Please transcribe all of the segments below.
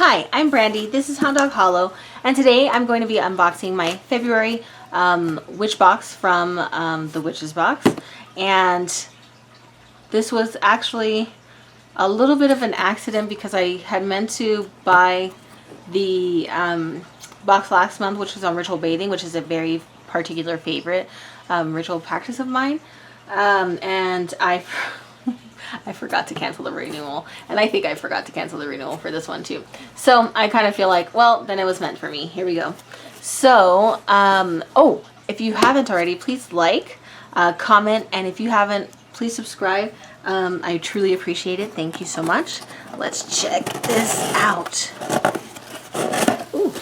Hi, I'm Brandy. This is Hound Dog Hollow, and today I'm going to be unboxing my February Witch box from the Witch's Box. And this was actually a little bit of an accident because I had meant to buy the box last month, which was on ritual bathing, which is a very particular favorite ritual practice of mine. And I forgot to cancel the renewal, and I think I forgot to cancel the renewal for this one too. So I kind of feel like, well, then it was meant for me. Here we go. So, oh, if you haven't already, please like, comment, and if you haven't, please subscribe. I truly appreciate it. Thank you so much. Let's check this out. Ooh.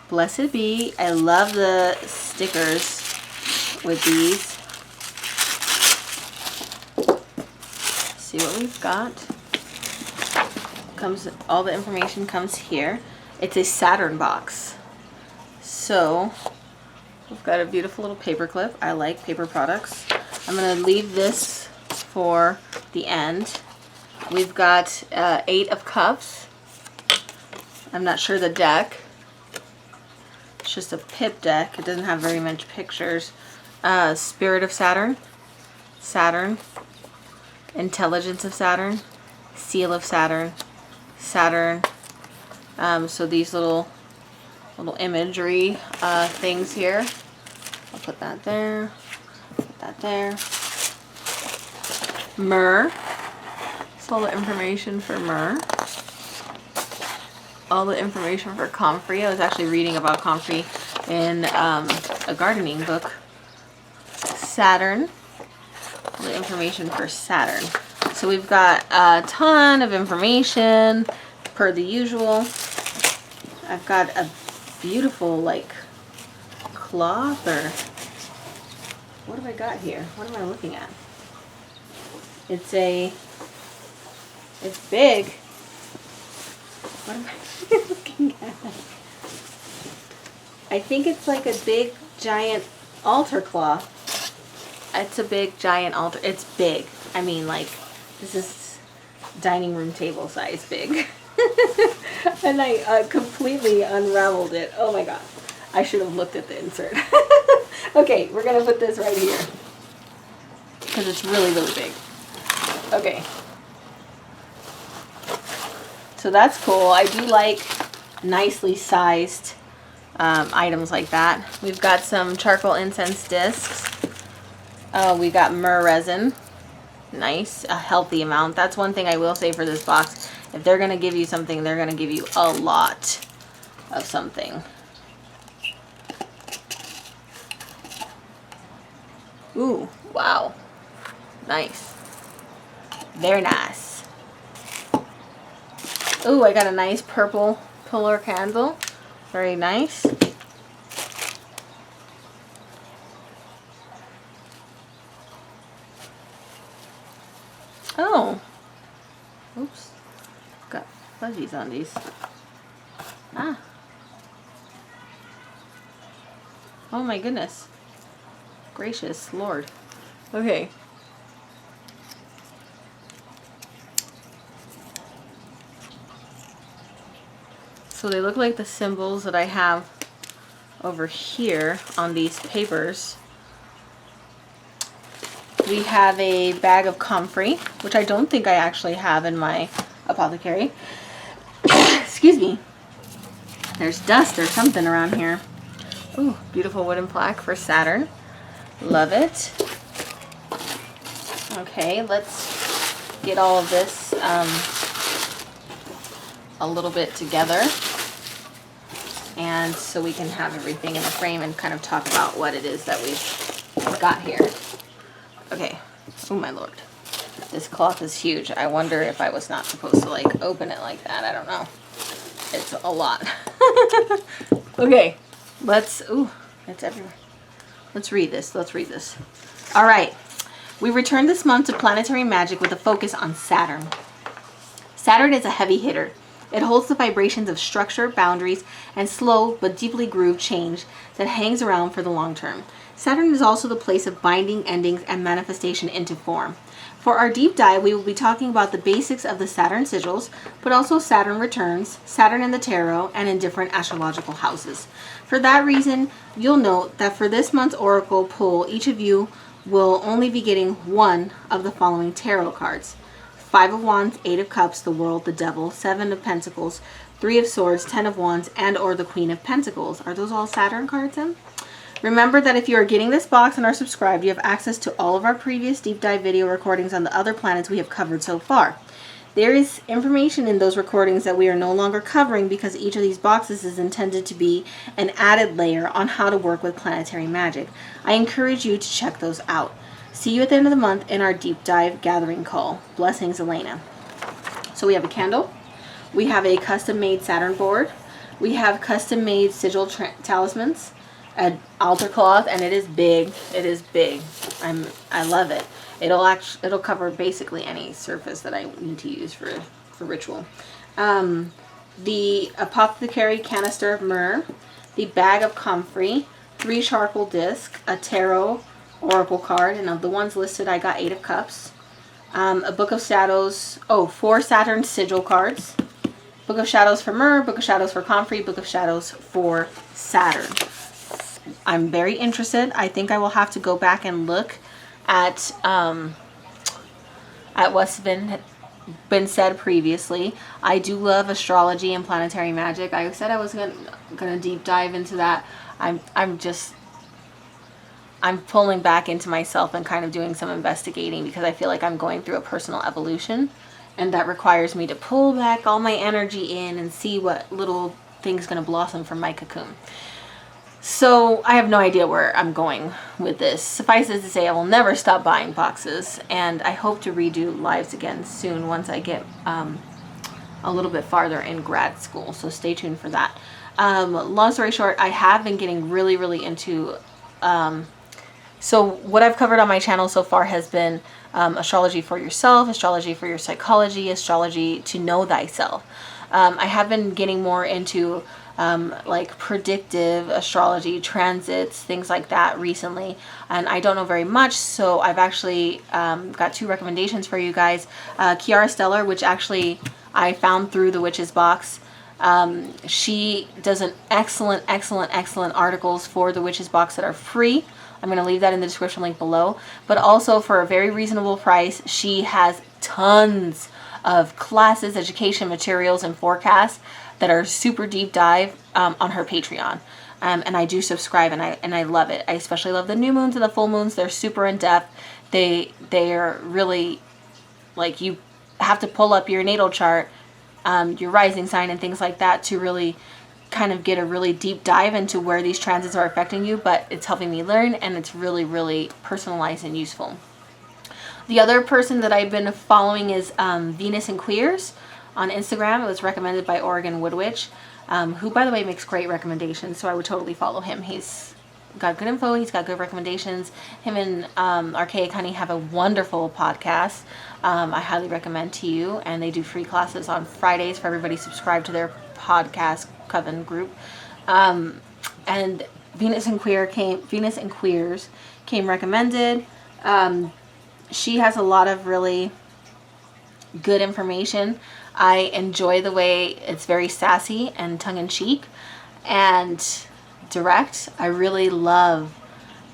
Blessed be. I love the stickers with these. See what we've got. All the information comes here. It's a Saturn box. So we've got a beautiful little paper clip. I like paper products. I'm going to leave this for the end. We've got 8 of Cups. I'm not sure the deck. It's just a pip deck. It doesn't have very much pictures. Spirit of Saturn. Saturn. Intelligence of Saturn, Seal of Saturn, Saturn. So these little imagery things here. I'll put that there. Put that there. Myrrh. That's all the information for myrrh. All the information for comfrey. I was actually reading about comfrey in a gardening book. Saturn. The information for Saturn. So we've got a ton of information per the usual. I've got a beautiful like cloth, or what have I got here? What am I looking at? It's big. What am I looking at? I think it's like a big giant altar cloth. It's a big giant altar. It's big. I mean, like, this is dining room table size big. And I completely unraveled it. Oh my god. I should have looked at the insert. Okay, we're going to put this right here, because it's really, really big. Okay. So that's cool. I do like nicely sized items like that. We've got some charcoal incense discs. We got myrrh resin. Nice. A healthy amount. That's one thing I will say for this box. If they're going to give you something, they're going to give you a lot of something. Ooh, wow. Nice. Very nice. Ooh, I got a nice purple pillar candle. Very nice. Oh, oops, got fuzzies on these. Ah, oh my goodness, gracious Lord. Okay. So they look like the symbols that I have over here on these papers. We have a bag of comfrey, which I don't think I actually have in my apothecary. Excuse me. There's dust or something around here. Ooh, beautiful wooden plaque for Saturn. Love it. Okay, let's get all of this a little bit together, and so we can have everything in the frame and kind of talk about what it is that we've got here. Okay. Oh my lord. This cloth is huge. I wonder if I was not supposed to like open it like that. I don't know. It's a lot. Okay. Ooh, it's everywhere. Let's read this. Let's read this. All right. We return this month to planetary magic with a focus on Saturn. Saturn is a heavy hitter. It holds the vibrations of structure, boundaries, and slow but deeply grooved change that hangs around for the long term. Saturn is also the place of binding, endings, and manifestation into form. For our deep dive, we will be talking about the basics of the Saturn sigils, but also Saturn returns, Saturn in the tarot, and in different astrological houses. For that reason, you'll note that for this month's Oracle pull, each of you will only be getting one of the following tarot cards. 5 of Wands, 8 of Cups, the World, the Devil, 7 of Pentacles, 3 of Swords, 10 of Wands, and or the Queen of Pentacles. Are those all Saturn cards then? Remember that if you are getting this box and are subscribed, you have access to all of our previous deep dive video recordings on the other planets we have covered so far. There is information in those recordings that we are no longer covering because each of these boxes is intended to be an added layer on how to work with planetary magic. I encourage you to check those out. See you at the end of the month in our deep dive gathering call. Blessings, Elena. So we have a candle. We have a custom-made Saturn board. We have custom-made sigil talismans. An altar cloth, and it is big. It is big. I love it. It'll cover basically any surface that I need to use for ritual. The apothecary canister of myrrh, the bag of comfrey, 3 charcoal discs, a tarot oracle card, and of the ones listed, I got 8 of cups. A book of shadows. 4 Saturn sigil cards. Book of shadows for myrrh, book of shadows for comfrey, book of shadows for Saturn. I'm very interested. I think I will have to go back and look at what's been said previously. I do love astrology and planetary magic. I said I was gonna deep dive into that. I'm pulling back into myself and kind of doing some investigating because I feel like I'm going through a personal evolution, and that requires me to pull back all my energy in and see what little thing's gonna blossom from my cocoon. So I have no idea where I'm going with this. Suffice it to say, I will never stop buying boxes, and I hope to redo lives again soon once I get a little bit farther in grad school. So stay tuned for that. Long story short, I have been getting really into... so what I've covered on my channel so far has been astrology for yourself, astrology for your psychology, astrology to know thyself. I have been getting more into like predictive astrology, transits, things like that recently, and I don't know very much, so I've actually got 2 recommendations for you guys. Kiara Stellar, which actually I found through the Witch's Box. She does an excellent articles for the Witch's Box that are free. I'm going to leave that in the description link below, but also for a very reasonable price, she has tons of classes, education materials, and forecasts that are super deep dive on her Patreon. And I do subscribe, and I love it. I especially love the new moons and the full moons. They're super in depth. They are really, like, you have to pull up your natal chart, your rising sign and things like that to really kind of get a really deep dive into where these transits are affecting you, but it's helping me learn, and it's really personalized and useful. The other person that I've been following is Venus and Queers on Instagram. It was recommended by Oregon Woodwitch, who, by the way, makes great recommendations, so I would totally follow him. He's got good info, he's got good recommendations. Him and Archaic Honey have a wonderful podcast I highly recommend to you, and they do free classes on Fridays for everybody subscribed to their podcast coven group. And Venus and Queers came recommended. She has a lot of really good information. I enjoy the way it's very sassy and tongue-in-cheek and direct. I really love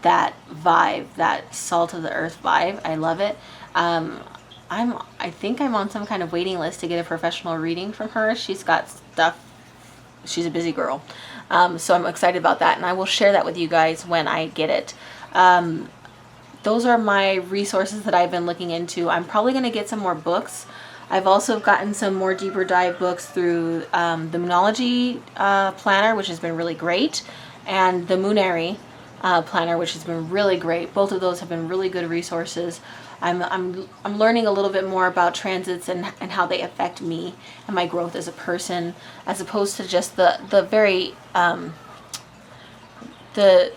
that vibe, that salt of the earth vibe. I love it. I think I'm on some kind of waiting list to get a professional reading from her. She's got stuff. She's a busy girl. So I'm excited about that, and I will share that with you guys when I get it. Those are my resources that I've been looking into. I'm probably going to get some more books. I've also gotten some more deeper dive books through the Moonology planner, which has been really great, and the Moonary planner, which has been really great. Both of those have been really good resources. I'm learning a little bit more about transits and how they affect me and my growth as a person, as opposed to just the very the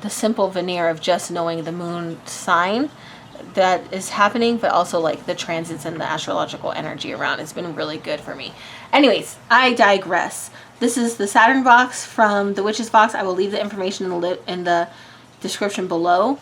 simple veneer of just knowing the moon sign that is happening, but also like the transits and the astrological energy around. It's been really good for me. Anyways, I digress. This is the Saturn box from the Witch's Box. I will leave the information in the description below.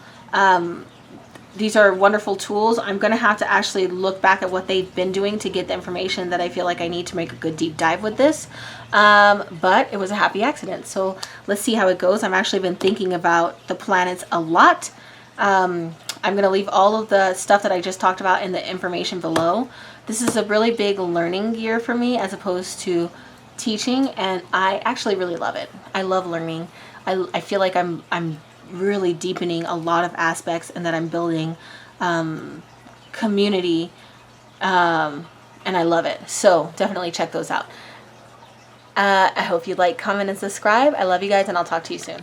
these are wonderful tools. I'm going to have to actually look back at what they've been doing to get the information that I feel like I need to make a good deep dive with this. But it was a happy accident. So let's see how it goes. I've actually been thinking about the planets a lot. I'm going to leave all of the stuff that I just talked about in the information below. This is a really big learning year for me as opposed to teaching, and I actually really love it. I love learning. I feel like I'm really deepening a lot of aspects, and that I'm building community, and I love it. So definitely check those out. I hope you like, comment, and subscribe. I love you guys, and I'll talk to you soon.